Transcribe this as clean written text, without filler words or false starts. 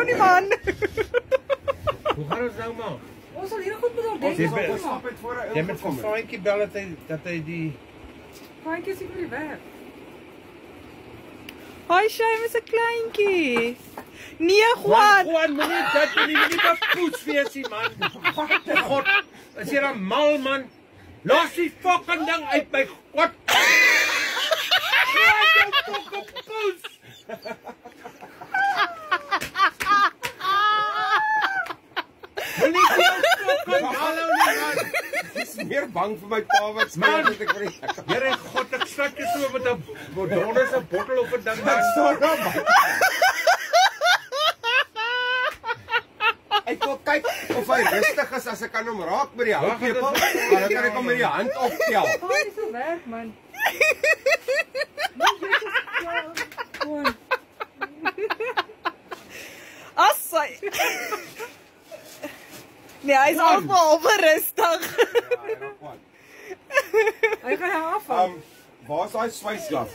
nou nie, man. Hoe gaan ons nou maak? Ons sal hier goed met haar denk. Jy moet vir Frankie bel dat hy die... Frankie is hier vir die werk. Hi, Shame is 'n kleintjie. Nee, Juan. Juan, moenie dat jy nie bepoets wees nie, man. God, is jy 'n mal, man? Los die fucking ding uit my god. Laat jou fucking poes. Moenie jou fucking hallo nie, man. Dis meer bang vir my pa wat smaak het ek vir die... Here God, ek skat jy so met 'n donker se bottel op 'n ding. Ek staan daar, man. Ek wil kyk of hy rustig is as ek kan hom raak met die handklepel. Maar dan kan ek hom met die hand optel. Gaan nie so werk, man. Assai. Nee, hy is al rustig. Hy gaan haar afval. Waar is daai swysglas?